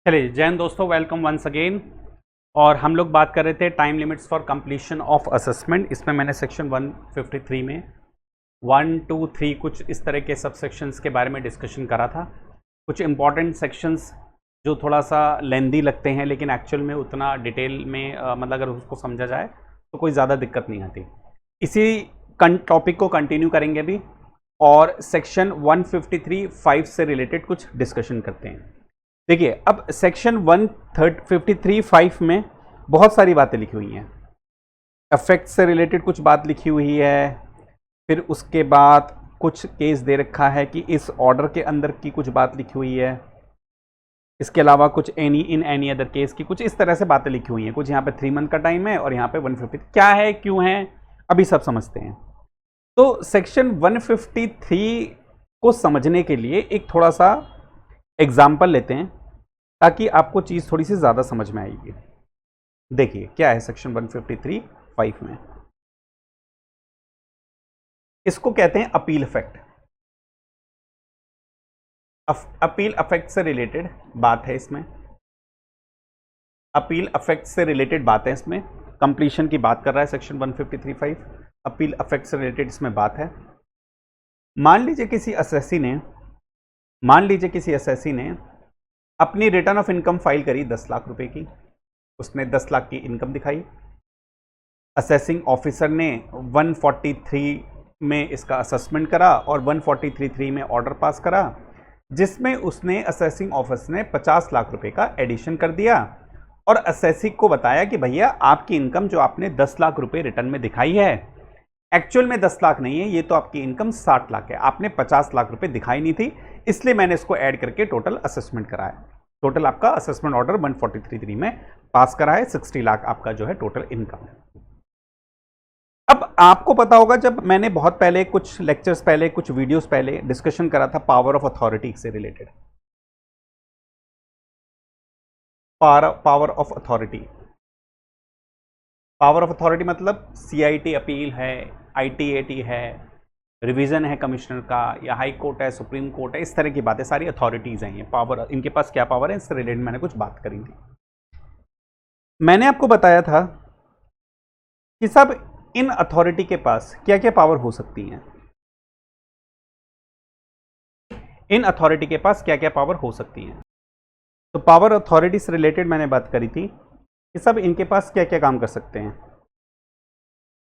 चलिए जय हिंद दोस्तों, वेलकम वंस अगेन। और हम लोग बात कर रहे थे time limits for completion of assessment. इसमें मैंने सेक्शन 153 में 1, 2, 3 कुछ इस तरह के सब सेक्शंस के बारे में डिस्कशन करा था। कुछ इंपॉर्टेंट सेक्शंस जो थोड़ा सा लेंदी लगते हैं, लेकिन एक्चुअल में उतना डिटेल में मतलब अगर उसको समझा जाए तो कोई ज़्यादा दिक्कत नहीं आती। इसी टॉपिक को कंटिन्यू करेंगे अभी और सेक्शन 153(5) से रिलेटेड कुछ डिस्कशन करते हैं। देखिए, अब सेक्शन 153(5) में बहुत सारी बातें लिखी हुई हैं। इफेक्ट से रिलेटेड कुछ बात लिखी हुई है, फिर उसके बाद कुछ केस दे रखा है कि इस ऑर्डर के अंदर की कुछ बात लिखी हुई है। इसके अलावा कुछ एनी अदर केस की कुछ इस तरह से बातें लिखी हुई हैं। कुछ यहाँ पे 3 मंथ का टाइम है और यहाँ पे 150 क्या है, क्यों है, अभी सब समझते हैं। तो सेक्शन 153 को समझने के लिए एक थोड़ा सा एग्जाम्पल लेते हैं ताकि आपको चीज़ थोड़ी सी ज़्यादा समझ में आएगी। देखिए क्या है सेक्शन 153(5) में। इसको कहते हैं अपील इफेक्ट। अपील इफेक्ट से रिलेटेड बात है इसमें। अपील इफेक्ट से रिलेटेड बात है इसमें। कंप्लीशन की बात कर रहा है सेक्शन 153(5). अपील इफेक्ट से रिलेटेड इसमें बात है। मान लीजिए किसी असेसी ने अपनी रिटर्न ऑफ इनकम फाइल करी 10 लाख रुपए की। उसने 10 लाख की इनकम दिखाई। असेसिंग ऑफिसर ने 143 में इसका असेसमेंट करा और 143(3) में ऑर्डर पास करा, जिसमें उसने असेसिंग ऑफिसर ने 50 लाख रुपए का एडिशन कर दिया और असेसी को बताया कि भैया आपकी इनकम जो आपने 10 लाख रुपए रिटर्न में दिखाई है, एक्चुअल में 10 लाख नहीं है, ये तो आपकी इनकम 60 लाख है, आपने 50 लाख रुपए दिखाई नहीं थी, इसलिए मैंने इसको ऐड करके टोटल असेसमेंट कराया। टोटल आपका असेसमेंट ऑर्डर 143(3) में पास करा है। 60 लाख आपका जो है टोटल इनकम है। अब आपको पता होगा, जब मैंने बहुत पहले कुछ लेक्चर्स पहले कुछ वीडियोस पहले डिस्कशन करा था पावर ऑफ अथॉरिटी से रिलेटेड। पावर ऑफ अथॉरिटी मतलब सीआईटी अपील है, आईटीएटी है, रिवीजन है कमिश्नर का, या हाई कोर्ट है, सुप्रीम कोर्ट है, इस तरह की बातें सारी अथॉरिटीज हैं। ये पावर, इनके पास क्या पावर है, इससे रिलेटेड मैंने कुछ बात करी थी। मैंने आपको बताया था कि सब इन अथॉरिटी के पास क्या क्या पावर हो सकती हैं। इन अथॉरिटी के पास क्या क्या पावर हो सकती हैं। तो पावर अथॉरिटी से रिलेटेड मैंने बात करी थी कि सब इनके पास क्या क्या काम कर सकते हैं।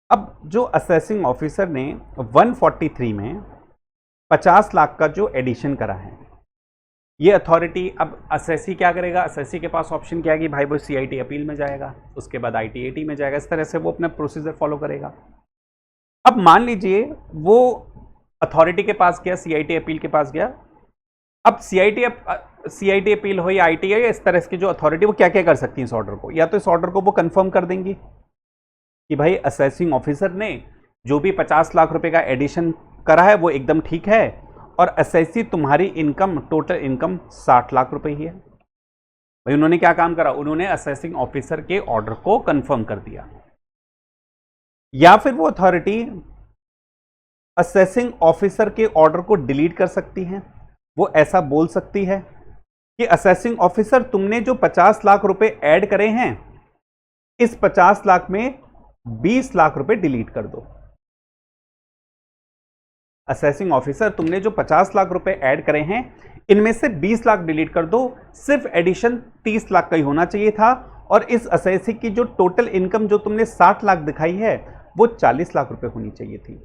अब जो असेसिंग ऑफिसर ने 143 में 50 लाख का जो एडिशन करा है, ये अथॉरिटी, अब असेसी क्या करेगा, असेसी के पास ऑप्शन क्या है कि भाई वो सीआईटी अपील में जाएगा, उसके बाद आईटीएटी में जाएगा, इस तरह से वो अपना प्रोसीजर फॉलो करेगा। अब मान लीजिए वो अथॉरिटी के पास गया, सीआईटी अपील के पास गया। अब सीआईटी अपील हो या आईटीआई, इस तरह की जो अथॉरिटी, वो क्या क्या कर सकती है इस ऑर्डर को, या तो इस ऑर्डर को वो कंफर्म कर देंगी कि भाई असेसिंग ऑफिसर ने जो भी 50 लाख रुपए का एडिशन करा है वो एकदम ठीक है, और असेसी तुम्हारी इनकम, टोटल इनकम 60 लाख रुपए ही है। भाई उन्होंने क्या काम करा, उन्होंने असेसिंग ऑफिसर के ऑर्डर को कंफर्म कर दिया। या फिर वो अथॉरिटी असेसिंग ऑफिसर के ऑर्डर को डिलीट कर सकती है। वो ऐसा बोल सकती है कि असेसिंग ऑफिसर तुमने जो 50 लाख रुपए ऐड करे हैं, इस 50 लाख में 20 लाख रुपए डिलीट कर दो। असेसिंग ऑफिसर तुमने जो 50 लाख रुपए ऐड करे हैं, इनमें से 20 लाख डिलीट कर दो, सिर्फ एडिशन 30 लाख का ही होना चाहिए था, और इस असेसी की जो टोटल इनकम जो तुमने 60 लाख दिखाई है वो 40 लाख रुपए होनी चाहिए थी।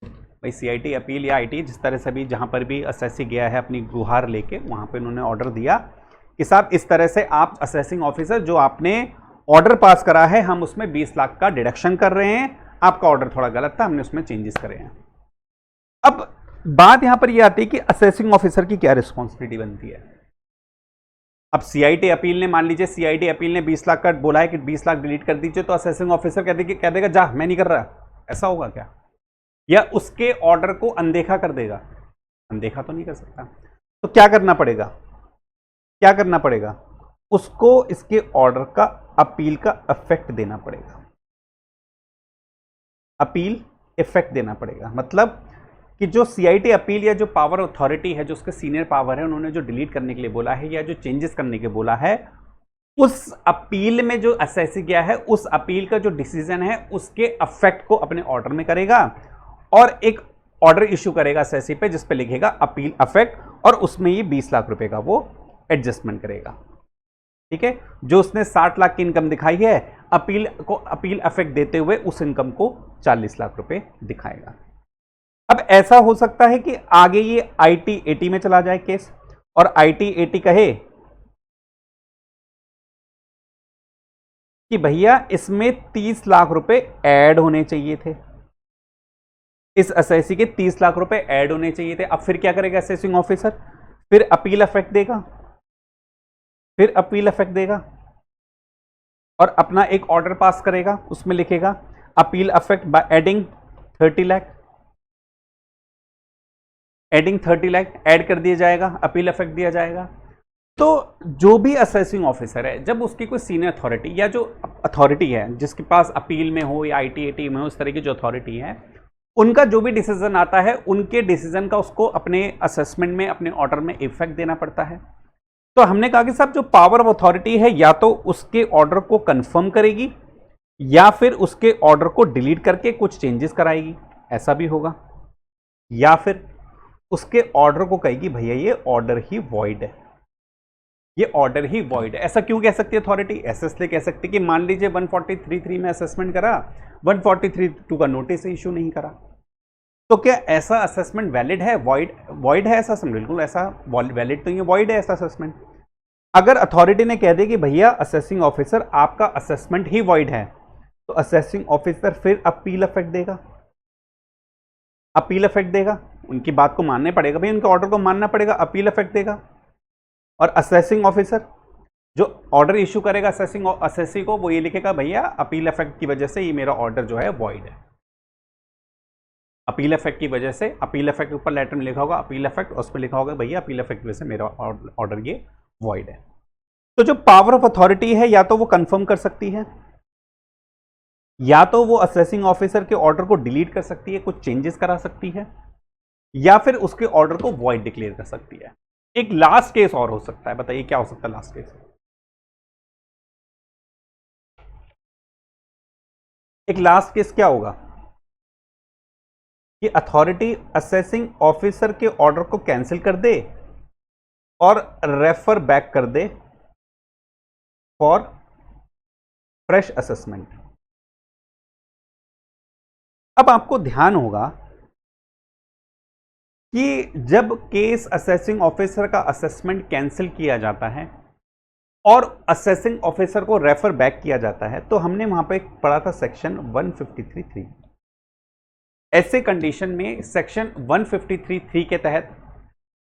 भाई सीआईटी अपील या आईटी, जिस तरह से भी जहां पर भी असेसी गया है अपनी गुहार लेके, वहां पे उन्होंने ऑर्डर दिया कि साहब इस तरह से आप असेसिंग ऑफिसर जो आपने ऑर्डर पास करा है, हम उसमें 20 लाख का डिडक्शन कर रहे हैं, आपका ऑर्डर थोड़ा गलत था, हमने उसमें चेंजेस करे हैं। अब बात यहां पर यह आती है कि असेसिंग ऑफिसर की क्या रिस्पॉन्सिबिलिटी बनती है। अब सीआईटी अपील ने, मान लीजिए सीआईटी अपील ने 20 लाख का बोला है कि 20 लाख डिलीट कर दीजिए, तो असेसिंग ऑफिसर कह देगा जा मैं नहीं कर रहा, ऐसा होगा क्या? या उसके ऑर्डर को अनदेखा कर देगा? अनदेखा तो नहीं कर सकता। तो क्या करना पड़ेगा, उसको इसके ऑर्डर का अपील का इफेक्ट देना पड़ेगा। अपील इफेक्ट देना पड़ेगा, मतलब कि जो सीआईटी अपील या जो पावर अथॉरिटी है, जो उसके सीनियर पावर है, उन्होंने जो डिलीट करने के लिए बोला है या जो चेंजेस करने के बोला है, उस अपील में जो असेसी किया है, उस अपील का जो डिसीजन है उसके अफेक्ट को अपने ऑर्डर में करेगा और एक ऑर्डर इशू करेगा असेसी पे, जिस पे लिखेगा अपील अफेक्ट, और उसमें ये 20 लाख रुपए का वो एडजस्टमेंट करेगा। ठीक है, जो उसने 60 लाख की इनकम दिखाई है, अपील अफेक्ट देते हुए उस इनकम को 40 लाख रुपए दिखाएगा। अब ऐसा हो सकता है कि आगे ये IT-80 में चला जाए केस, और IT-80 कहे कि भैया इसमें 30 लाख रुपए ऐड होने चाहिए थे, इस असेसी के 30 लाख रुपए ऐड होने चाहिए थे। अब फिर क्या करेगा असेसिंग ऑफिसर? फिर अपील अफेक्ट देगा, फिर अपील अफेक्ट देगा और अपना एक ऑर्डर पास करेगा, उसमें लिखेगा appeal affect by adding 30 lakh, adding 30 lakh add कर दिया जाएगा, अपील अफेक्ट दिया जाएगा। तो जो भी असेसिंग ऑफिसर है, जब उसकी कोई सीनियर अथॉरिटी या जो अथॉरिटी है जिसके पास अपील में हो या IT-80 में हो, इस तरह की जो अथॉरिटी है, उनका जो भी डिसीजन आता है, उनके डिसीजन का उसको अपने असेसमेंट में, अपने ऑर्डर में इफेक्ट देना पड़ता है। तो हमने कहा कि साहब जो पावर ऑफ अथॉरिटी है, या तो उसके ऑर्डर को कंफर्म करेगी या फिर उसके ऑर्डर को डिलीट करके कुछ चेंजेस कराएगी, ऐसा भी होगा, या फिर उसके ऑर्डर को कहेगी भैया ये ऑर्डर ही वॉइड है, ये ऑर्डर ही वॉइड है। ऐसा क्यों कह सकती है अथॉरिटी? ऐसे इसलिए कह सकती है कि मान लीजिए 143(3) में असेसमेंट करा, 143(2) का नोटिस इशू नहीं करा, तो क्या ऐसा असेसमेंट वैलिड है? वॉइड है ऐसा असेसमेंट? बिल्कुल ऐसा वैलिड तो ये वॉइड है ऐसा असेसमेंट। अगर अथॉरिटी ने कह दिया कि भैया असेसिंग ऑफिसर आपका असेसमेंट ही वॉइड है, तो असेसिंग ऑफिसर फिर अपील अफेक्ट देगा, अपील अफेक्ट देगा, उनकी बात को मानना पड़ेगा भाई, उनके ऑर्डर को मानना पड़ेगा, अपील अफेक्ट देगा। और असेसिंग ऑफिसर जो ऑर्डर इशू करेगा असेसी को, वो ये लिखेगा भैया अपील अफेक्ट की वजह से ये मेरा ऑर्डर जो है वॉइड है, अपील अफेक्ट की वजह से, अपील अफेक्ट ऊपर लेटर में लिखा होगा अपील अफेक्ट, और उसमें लिखा होगा भैया अपील अफेक्ट की वजह से मेरा ऑर्डर ये वॉइड है। तो जो पावर ऑफ अथॉरिटी है, या तो वो कंफर्म कर सकती है, या तो वो असेसिंग ऑफिसर के ऑर्डर को डिलीट कर सकती है, कुछ चेंजेस करा सकती है, या फिर उसके ऑर्डर को वॉइड डिक्लेयर कर सकती है। एक लास्ट केस और हो सकता है, बताइए क्या हो सकता है लास्ट केस? एक लास्ट केस क्या होगा कि अथॉरिटी असेसिंग ऑफिसर के ऑर्डर को कैंसिल कर दे और रेफर बैक कर दे फॉर फ्रेश असेसमेंट। अब आपको ध्यान होगा कि जब केस असेसिंग ऑफिसर का असेसमेंट कैंसिल किया जाता है और असेसिंग ऑफिसर को रेफर बैक किया जाता है, तो हमने वहां पे पढ़ा था सेक्शन 153(3). ऐसे कंडीशन में सेक्शन 153(3) के तहत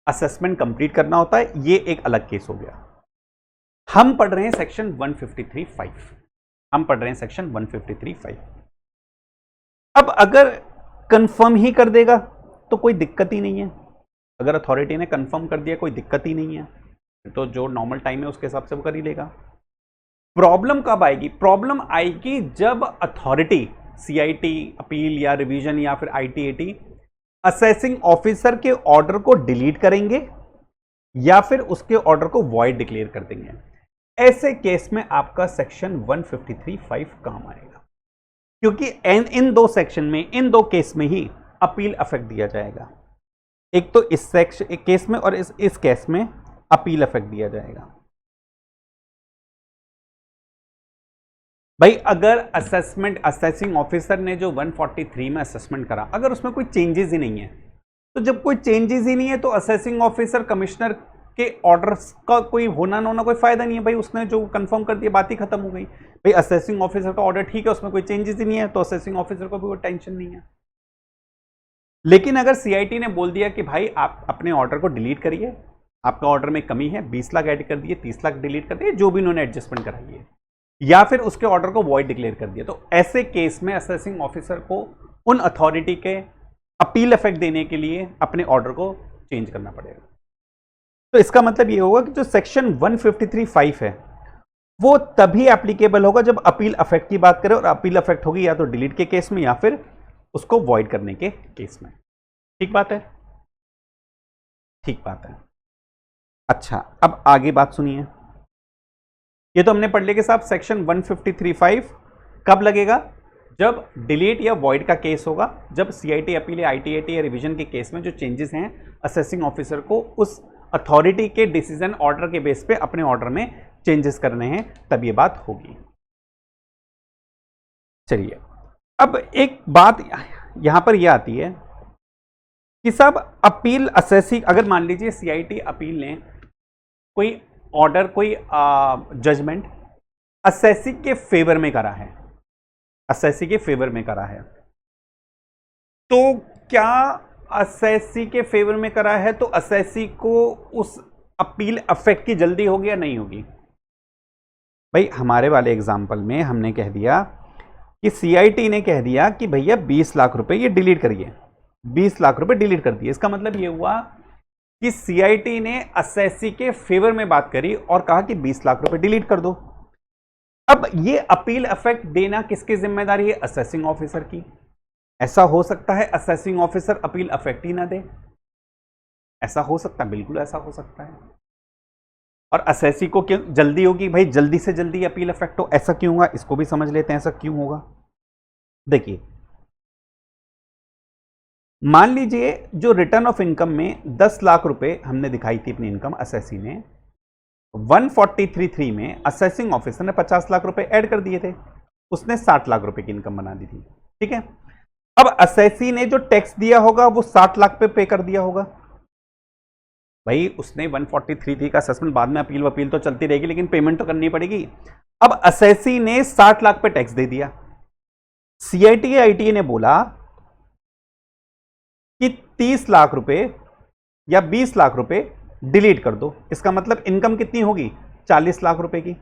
असेसमेंट कंप्लीट करना होता है, ये एक अलग केस हो गया। हम पढ़ रहे हैं सेक्शन 153(5), हम पढ़ रहे हैं सेक्शन 153(5). अब अगर कंफर्म ही कर देगा तो कोई दिक्कत ही नहीं है, अगर अथॉरिटी ने कंफर्म कर दिया कोई दिक्कत ही नहीं है, तो जो नॉर्मल टाइम है उसके हिसाब से वो कर ही लेगा। प्रॉब्लम कब आएगी? प्रॉब्लम आएगी जब अथॉरिटी CIT अपील या रिवीजन या फिर IT-80 असेसिंग ऑफिसर के ऑर्डर को डिलीट करेंगे या फिर उसके ऑर्डर को वॉइड डिक्लेयर कर देंगे। ऐसे केस में आपका सेक्शन 153(5) काम आएगा, क्योंकि इन दो सेक्शन में, इन दो केस में ही अपील अफेक्ट दिया जाएगा। एक तो इस सेक्शन केस में और इस केस में अपील अफेक्ट दिया जाएगा। भाई अगर असेसिंग ऑफिसर ने जो 143 में असेसमेंट करा, अगर उसमें कोई चेंजेस ही नहीं है, तो जब कोई चेंजेस ही नहीं है तो असेसिंग ऑफिसर कमिश्नर के ऑर्डर्स का कोई होना ना होना कोई फायदा नहीं है। भाई उसने जो कंफर्म कर दिया, बात ही खत्म हो गई। भाई असेसिंग ऑफिसर का ऑर्डर ठीक है, उसमें कोई चेंजेस ही नहीं है, तो असेसिंग ऑफिसर को भी कोई टेंशन नहीं है। लेकिन अगर CIT ने बोल दिया कि भाई आप अपने ऑर्डर को डिलीट करिए, आपका ऑर्डर में कमी है, 20 लाख ऐड कर दिए, 30 लाख डिलीट कर दिए, जो भी उन्होंने एडजस्टमेंट कराई है, या फिर उसके ऑर्डर को वॉइड डिक्लेयर कर दिया, तो ऐसे केस में असेसिंग ऑफिसर को उन अथॉरिटी के अपील इफेक्ट देने के लिए अपने ऑर्डर को चेंज करना पड़ेगा। तो इसका मतलब ये होगा कि जो सेक्शन 153(5) है वो तभी एप्लीकेबल होगा जब अपील इफेक्ट की बात करें, और अपील इफेक्ट होगी या तो डिलीट के केस में या फिर उसको वॉइड करने के केस में। ठीक बात है, ठीक बात है। अच्छा, अब आगे बात सुनिए। ये तो हमने पढ़ लिया कि साहब सेक्शन 153(5) कब लगेगा? जब डिलीट या वॉइड का केस होगा, जब सीआईटी अपील या आईटीएटी या रिवीजन के केस में जो चेंजेस हैं असेसिंग ऑफिसर को उस अथॉरिटी के डिसीजन ऑर्डर के बेस पे अपने ऑर्डर में चेंजेस करने हैं, तब ये बात होगी। चलिए, अब एक बात यहां पर यह आती है कि साहब अपील असेसिंग, अगर मान लीजिए सीआईटी अपील ने कोई ऑर्डर, कोई जजमेंट असेसी के फेवर में करा है, असेसी के फेवर में करा है, तो क्या असेसी के फेवर में करा है तो असेसी को उस अपील अफेक्ट की जल्दी होगी या नहीं होगी? भाई हमारे वाले एग्जाम्पल में हमने कह दिया कि सीआईटी ने कह दिया कि भैया 20 लाख रुपए ये डिलीट करिए, 20 लाख रुपए डिलीट कर दिए। इसका मतलब ये हुआ कि सीआईटी ने असेसी के फेवर में बात करी और कहा कि 20 लाख रुपए डिलीट कर दो। अब ये अपील अफेक्ट देना किसकी जिम्मेदारी है? असेसिंग ऑफिसर की। ऐसा हो सकता है असेसिंग ऑफिसर अपील अफेक्ट ही ना दे, ऐसा हो सकता है, बिल्कुल ऐसा हो सकता है। और असेसी को क्यों जल्दी होगी? भाई जल्दी से जल्दी अपील अफेक्ट हो, ऐसा क्यों होगा? इसको भी समझ लेते हैं ऐसा क्यों होगा। देखिए, मान लीजिए जो रिटर्न ऑफ इनकम में 10 लाख रुपए हमने दिखाई थी अपनी इनकम, असेसी ने 143(3) में असेसिंग ऑफिसर ने 50 लाख रुपए ऐड कर दिए थे, उसने 60 लाख रुपए की इनकम बना दी थी। ठीक है, अब असेसी ने जो टैक्स दिया होगा वो 60 लाख पे कर दिया होगा। भाई उसने 143(3) का असेसमेंट, बाद में अपील तो चलती रहेगी लेकिन पेमेंट तो करनी पड़ेगी। अब असेसी ने 60 लाख पे टैक्स दे दिया, सीआईटी आईटीए ने बोला कि 30 लाख रुपए या 20 लाख रुपए डिलीट कर दो। इसका मतलब इनकम कितनी होगी? 40 लाख रुपए की।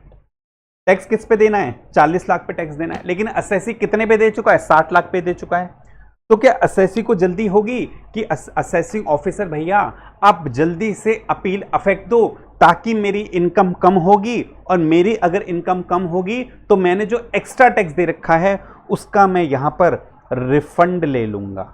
टैक्स किस पे देना है? 40 लाख पे टैक्स देना है। लेकिन असेसी कितने पे दे चुका है? 60 लाख पे दे चुका है। तो क्या असेसी को जल्दी होगी कि असेसिंग ऑफिसर भैया आप जल्दी से अपील अफेक्ट दो ताकि मेरी इनकम कम होगी, और मेरी अगर इनकम कम होगी तो मैंने जो एक्स्ट्रा टैक्स दे रखा है उसका मैं यहां पर रिफंड ले लूंगा,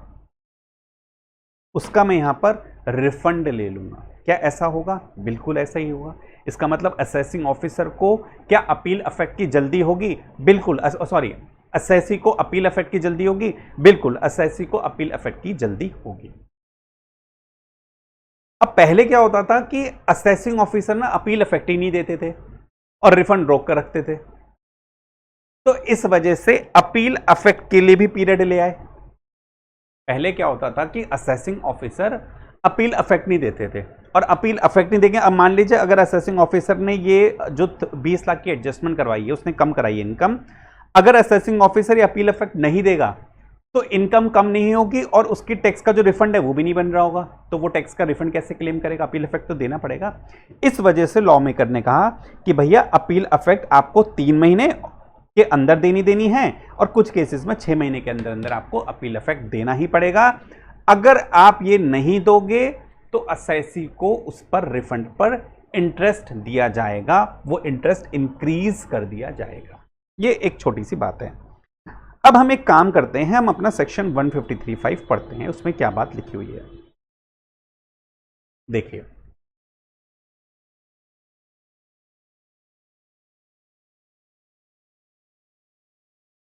उसका मैं यहां पर रिफंड ले लूंगा। क्या ऐसा होगा? बिल्कुल ऐसा ही होगा। इसका मतलब असेसिंग ऑफिसर को क्या अपील अफेक्ट की जल्दी होगी? बिल्कुल। सॉरी, असेसी को अपील अफेक्ट की जल्दी होगी? बिल्कुल, असेसी को अपील अफेक्ट की जल्दी होगी। अब पहले क्या होता था कि असेसिंग ऑफिसर ना अपील अफेक्ट ही नहीं देते थे और रिफंड रोक कर रखते थे, तो इस वजह से अपील अफेक्ट के लिए भी पीरियड ले आए। पहले क्या होता था कि असेसिंग ऑफिसर अपील अफेक्ट नहीं देते थे, और अपील अफेक्ट नहीं देंगे। अब मान लीजिए अगर असेसिंग ऑफिसर ने ये जो 20 लाख की एडजस्टमेंट करवाई है, उसने कम कराई है इनकम, अगर असेसिंग ऑफिसर ये अपील अफेक्ट नहीं देगा तो इनकम कम नहीं होगी और उसकी टैक्स का जो रिफंड है वो भी नहीं बन रहा होगा, तो वो टैक्स का रिफंड कैसे क्लेम करेगा? अपील अफेक्ट तो देना पड़ेगा। इस वजह से लॉ मेकर ने कहा कि भैया अपील अफेक्ट आपको 3 महीने के अंदर देनी है, और कुछ केसेस में 6 महीने के अंदर अंदर आपको अपील अफेक्ट देना ही पड़ेगा। अगर आप ये नहीं दोगे तो असेसी को उस पर रिफंड पर इंटरेस्ट दिया जाएगा, वो इंटरेस्ट इंक्रीज कर दिया जाएगा। ये एक छोटी सी बात है। अब हम एक काम करते हैं, हम अपना सेक्शन 153(5) पढ़ते हैं, उसमें क्या बात लिखी हुई है देखिए।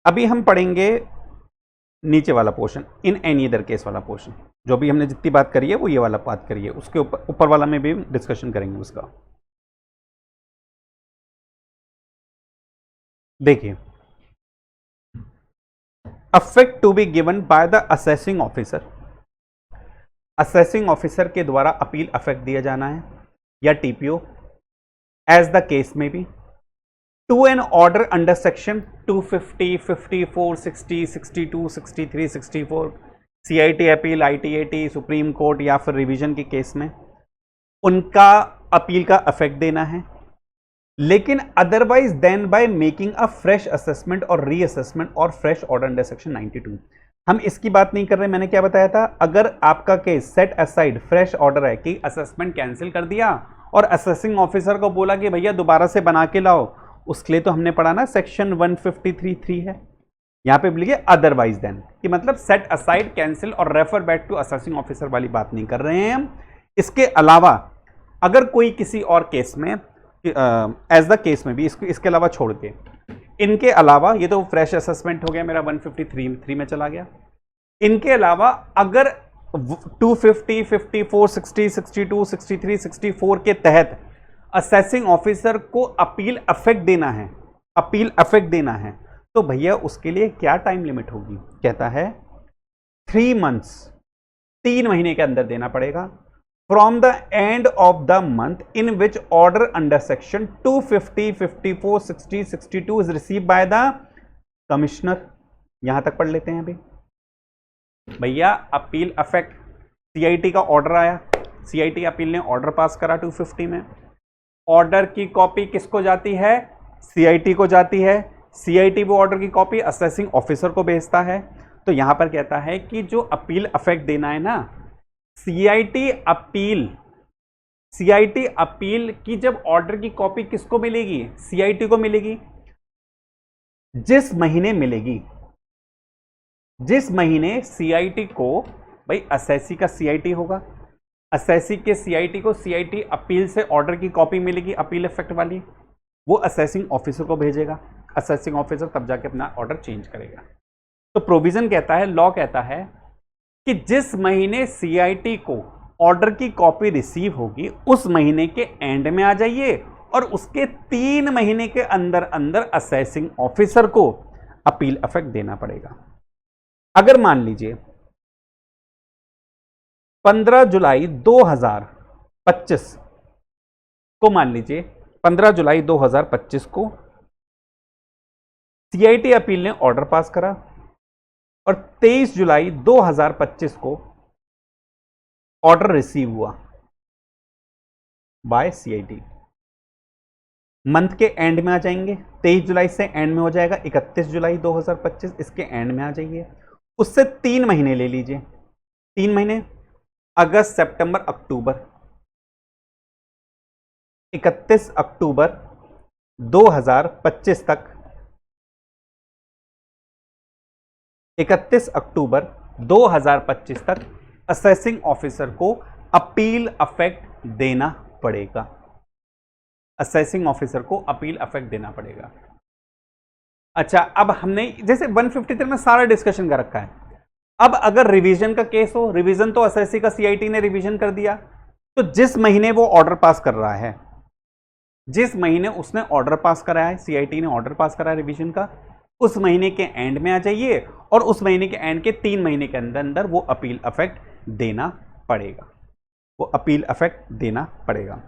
अभी हम पढ़ेंगे नीचे वाला portion, in any other case वाला पोर्शन, जो भी हमने जितनी बात करी है वो ये वाला बात करी है, उसके ऊपर वाला में भी डिस्कशन करेंगे उसका। देखिए, effect to be given by the assessing officer, assessing officer के द्वारा अपील अफेक्ट दिया जाना है या टीपीओ, एज द केस में be, to an order under section 250, 54, 60, 62, 63, 64, CIT appeal, ITAT, Supreme Court या फिर रिवीजन के केस में उनका अपील का अफेक्ट देना है, लेकिन otherwise then by making a fresh assessment और रीअसेसमेंट और फ्रेश ऑर्डर अंडर सेक्शन 92। हम इसकी बात नहीं कर रहे, मैंने क्या बताया था, अगर आपका case set aside fresh order है कि असेसमेंट कैंसिल कर दिया और असेसिंग ऑफिसर को बोला कि भैया दोबारा से बना के लाओ, उसके लिए तो हमने पढ़ा ना सेक्शन 153(3) है, यहां पे लिखिए अदरवाइज देन, कि मतलब सेट असाइड, कैंसिल और refer back to assessing officer वाली बात नहीं कर रहे हैं हम। इसके अलावा अगर कोई किसी और केस में, एज द केस में भी इसके अलावा छोड़ के, इनके अलावा, ये तो फ्रेश असेसमेंट हो गया मेरा 153 में चला गया। इनके अलावा अगर 250, 54, 60, 62, 63, 64 के तहत असेसिंग ऑफिसर को अपील अफेक्ट देना है, अपील अफेक्ट देना है, तो भैया उसके लिए क्या टाइम लिमिट होगी? कहता है 3 मंथ्स, 3 महीने के अंदर देना पड़ेगा, from the end of the month in which order under section 250, 54, 60, 62 is receive by the commissioner. यहां तक पढ़ लेते हैं अभी भैया। अपील अफेक्ट, सीआईटी का ऑर्डर आया, सीआईटी अपील ने ऑर्डर पास करा 250 में, ऑर्डर की कॉपी किसको जाती है? सीआईटी को जाती है, सीआईटी वो ऑर्डर की कॉपी असेसिंग ऑफिसर को भेजता है। तो यहां पर कहता है कि जो अपील अफेक्ट देना है ना, सीआईटी अपील की जब ऑर्डर की कॉपी किसको मिलेगी? सीआईटी को मिलेगी। जिस महीने मिलेगी, जिस महीने सीआईटी को, भाई असेसी का सीआईटी होगा, असेसी के सीआईटी को सीआईटी अपील से ऑर्डर की कॉपी मिलेगी, अपील इफेक्ट वाली, वो असेसिंग ऑफिसर को भेजेगा, असेसिंग ऑफिसर तब जाके अपना ऑर्डर चेंज करेगा। तो प्रोविजन कहता है, लॉ कहता है कि जिस महीने सीआईटी को ऑर्डर की कॉपी रिसीव होगी उस महीने के एंड में आ जाइए और उसके 3 महीने के अंदर अंदर असेसिंग ऑफिसर को अपील इफेक्ट देना पड़ेगा। अगर मान लीजिए 15 जुलाई 2025 को, मान लीजिए 15 जुलाई 2025 को सीआईटी अपील ने ऑर्डर पास करा और 23 जुलाई 2025 को ऑर्डर रिसीव हुआ बाय सीआईटी। मंथ के एंड में आ जाएंगे, 23 जुलाई से एंड में हो जाएगा 31 जुलाई 2025, इसके एंड में आ जाइए। उससे 3 महीने ले लीजिए, 3 महीने अगस्त, सितंबर, अक्टूबर, 31 अक्टूबर 2025 तक, 31 अक्टूबर 2025 तक असेसिंग ऑफिसर को अपील अफेक्ट देना पड़ेगा, असेसिंग ऑफिसर को अपील अफेक्ट देना पड़ेगा। अच्छा, अब हमने जैसे 153 में सारा डिस्कशन कर रखा है। अब अगर रिवीजन का केस हो, रिवीजन तो असेसी का सीआईटी ने रिवीजन कर दिया, तो जिस महीने वो ऑर्डर पास कर रहा है, जिस महीने उसने ऑर्डर पास करा है, सीआईटी ने ऑर्डर पास करा है रिवीजन का, उस महीने के एंड में आ जाइए और उस महीने के एंड के 3 महीने के अंदर अंदर वो अपील अफेक्ट देना पड़ेगा, वो अपील अफेक्ट देना पड़ेगा।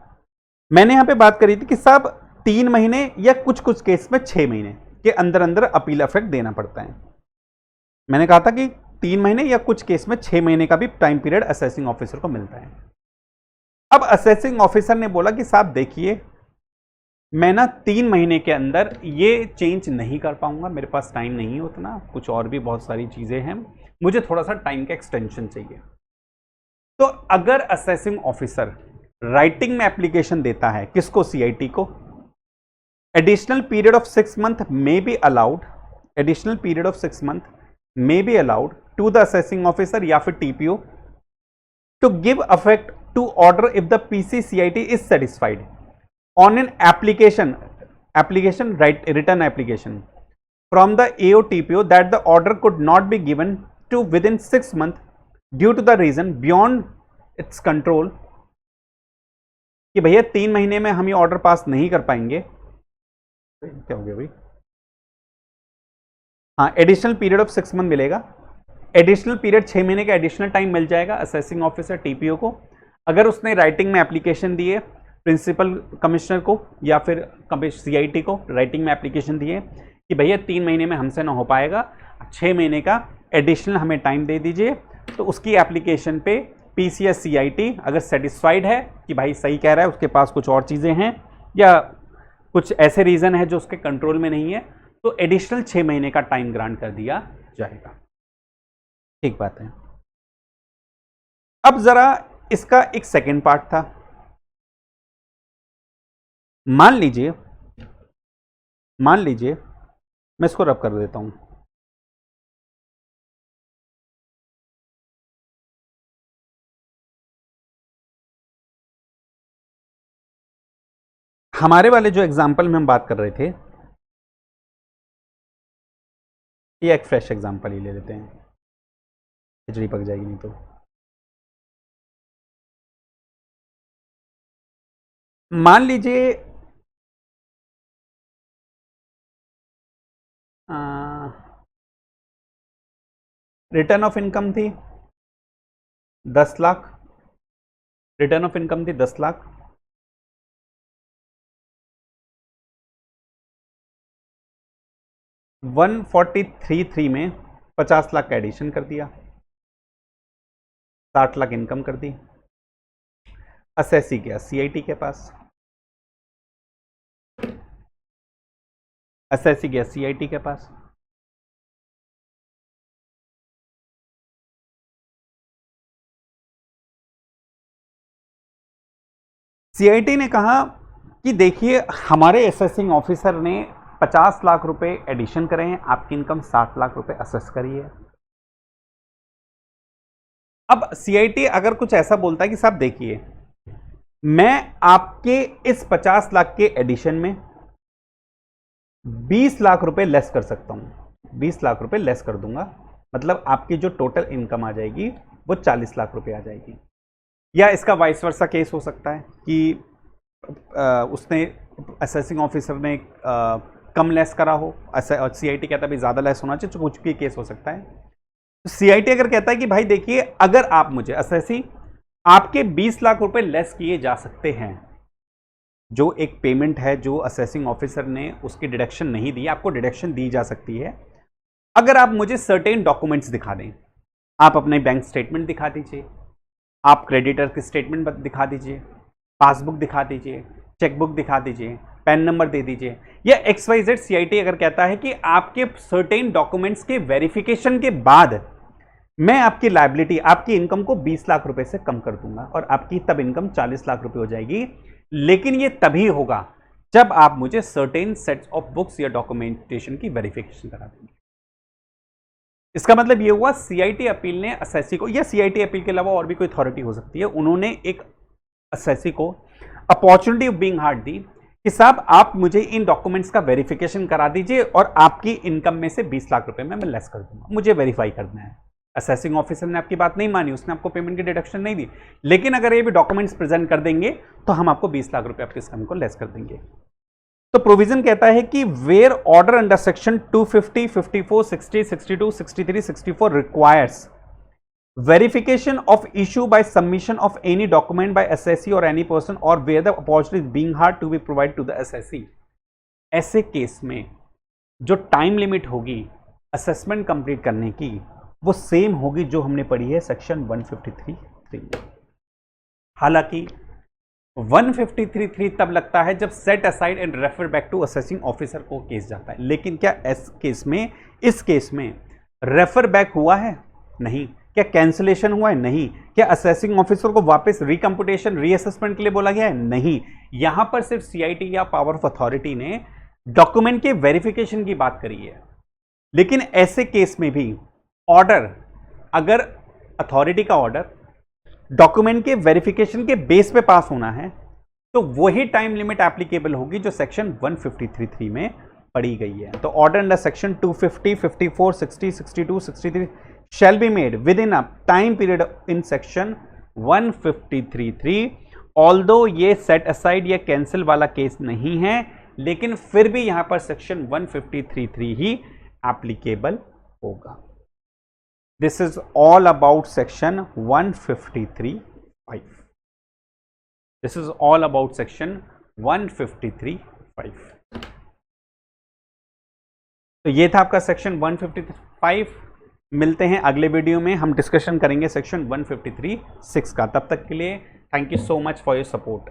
मैंने यहां पे बात करी थी कि साहब 3 महीने या कुछ कुछ केस में 6 महीने के अंदर अंदर अपील अफेक्ट देना पड़ता है। मैंने कहा था कि 3 महीने या कुछ केस में 6 महीने का भी टाइम पीरियड असेसिंग ऑफिसर को मिलता है। अब असेसिंग ऑफिसर ने बोला कि साहब देखिए, मैं ना 3 महीने के अंदर ये चेंज नहीं कर पाऊंगा, मेरे पास टाइम नहीं है उतना, कुछ और भी बहुत सारी चीजें हैं, मुझे थोड़ा सा टाइम का एक्सटेंशन चाहिए। तो अगर असेसिंग ऑफिसर राइटिंग में एप्लीकेशन देता है, किसको? सीआईटी को, additional period of 6 month may be allowed, additional period of 6 month may be allowed to the assessing officer या फिर TPO to give effect to order if the PCCIT is satisfied on an application written application from the AOTPO that the order could not be given to within 6 months due to the reason beyond its control, कि भैया 3 महीने में हम ये order pass नहीं कर पाएंगे। क्या हो गया भाई? हाँ, एडिशनल पीरियड ऑफ 6 मंथ मिलेगा, एडिशनल पीरियड 6 महीने का एडिशनल टाइम मिल जाएगा असेसिंग ऑफिसर टीपीओ को, अगर उसने राइटिंग में एप्लीकेशन दिए प्रिंसिपल कमिश्नर को या फिर सीआईटी को, राइटिंग में एप्लीकेशन दिए कि भैया 3 महीने में हमसे ना हो पाएगा, 6 महीने का एडिशनल हमें टाइम दे दीजिए, तो उसकी एप्लीकेशन पे पीसीएस सीआईटी अगर सेटिस्फाइड है कि भाई सही कह रहा है, उसके पास कुछ और चीज़ें हैं या कुछ ऐसे रीज़न है जो उसके कंट्रोल में नहीं है, तो एडिशनल 6 महीने का टाइम ग्रांट कर दिया जाएगा। ठीक बात है। अब ज़रा इसका एक सेकेंड पार्ट था। मान लीजिए मैं इसको रब कर देता हूं, हमारे वाले जो एग्जाम्पल में हम बात कर रहे थे, ये एक फ्रेश एग्जाम्पल ही ले लेते हैं, खिचड़ी पक जाएगी नहीं तो। मान लीजिए रिटर्न ऑफ इनकम थी 10 लाख, रिटर्न ऑफ इनकम थी 10 लाख, 143.3 में 50 लाख का एडिशन कर दिया, 60 लाख इनकम कर दी। असेसी गया सीआईटी के पास, असेसी गया सीआईटी के पास, सीआईटी ने कहा कि देखिए हमारे असेसिंग ऑफिसर ने 50 लाख रुपए एडिशन करे हैं, आपकी इनकम 60 लाख रुपए असेस करी है। अब सीआईटी अगर कुछ ऐसा बोलता है कि साहब देखिए मैं आपके इस 50 लाख के एडिशन में 20 लाख रुपए लेस कर सकता हूं, 20 लाख रुपए लेस कर दूंगा, मतलब आपकी जो टोटल इनकम आ जाएगी वो 40 लाख रुपए आ जाएगी। या इसका वाइस वर्सा केस हो सकता है कि उसने असेसिंग ऑफिसर ने कम लेस करा हो, सीआईटी कहता है भी ज़्यादा लेस होना चाहिए, तो कुछ भी केस हो सकता है। सीआईटी अगर कहता है कि भाई देखिए अगर आप मुझे असेसी आपके 20 लाख रुपए लेस किए जा सकते हैं, जो एक पेमेंट है जो असेसिंग ऑफिसर ने उसकी डिडक्शन नहीं दी, आपको डिडक्शन दी जा सकती है अगर आप मुझे सर्टेन डॉक्यूमेंट्स दिखा दें। आप अपने बैंक स्टेटमेंट दिखा दीजिए, आप क्रेडिटर की स्टेटमेंट दिखा दीजिए, पासबुक दिखा दीजिए, चेकबुक दिखा दीजिए, पैन नंबर दे दीजिए, या XYZ सीआईटी अगर कहता है कि आपके सर्टेन डॉक्यूमेंट्स के वेरिफिकेशन के बाद मैं आपकी लायबिलिटी, आपकी इनकम को 20 लाख रुपए से कम कर दूंगा और आपकी तब इनकम 40 लाख रुपए हो जाएगी। लेकिन ये तभी होगा जब आप मुझे सर्टेन सेट्स ऑफ बुक्स या डॉक्यूमेंटेशन की वेरिफिकेशन करा देंगे। इसका मतलब ये हुआ सीआईटी अपील ने असेसी को, या सीआईटी अपील के अलावा और भी कोई अथॉरिटी हो सकती है, उन्होंने एक असेसी को अपॉर्चुनिटी ऑफ बीइंग हार्ड दी कि साहब आप मुझे इन डॉक्यूमेंट्स का वेरिफिकेशन करा दीजिए और आपकी इनकम में से 20 लाख रुपए में मैं लेस कर दूंगा, मुझे वेरीफाई करना है। असेसिंग ऑफिसर ने आपकी बात नहीं मानी, उसने आपको पेमेंट की डिडक्शन नहीं दी, लेकिन अगर ये भी डॉक्यूमेंट्स प्रेजेंट कर देंगे तो हम आपको 20 लाख रुपए आपकी इनकम को लेस कर देंगे। तो प्रोविजन कहता है कि where order under section 250, 54, 60, 62, 63, 64 requires verification of issue by submission of any document by assessee or any person or where the opportunity is being hard to be provided to the assessee, ऐसे case में जो time limit होगी assessment complete करने की वो same होगी जो हमने पढ़ी है सेक्शन 153(3) में। हालांकि 153(3) तब लगता है जब set aside and refer back to assessing officer को केस जाता है, लेकिन क्या इस केस में रेफर बैक हुआ है? नहीं। क्या कैंसिलेशन हुआ है? नहीं। क्या असेसिंग ऑफिसर को वापस रिकंप्यूटेशन रीअसेसमेंट के लिए बोला गया है? नहीं। यहां पर सिर्फ सीआईटी या पावर ऑफ अथॉरिटी ने डॉक्यूमेंट के वेरिफिकेशन की बात करी है। लेकिन ऐसे केस में भी ऑर्डर, अगर अथॉरिटी का ऑर्डर डॉक्यूमेंट के वेरिफिकेशन के बेस पे पास होना है तो वही टाइम लिमिट एप्लीकेबल होगी जो सेक्शन 153(3) में पढ़ी गई है। तो order under section 250, 54, 60, 62, 63 shall be made within a time period in section 153(3). although ये set aside या cancel वाला केस नहीं है, लेकिन फिर भी यहां पर सेक्शन 153(3) ही applicable होगा। This is all about section 153(5). This is all about section 153(5). तो ये था आपका सेक्शन 153(5). मिलते हैं अगले वीडियो में, हम डिस्कशन करेंगे सेक्शन 153(6) का। तब तक के लिए thank you so much for your support.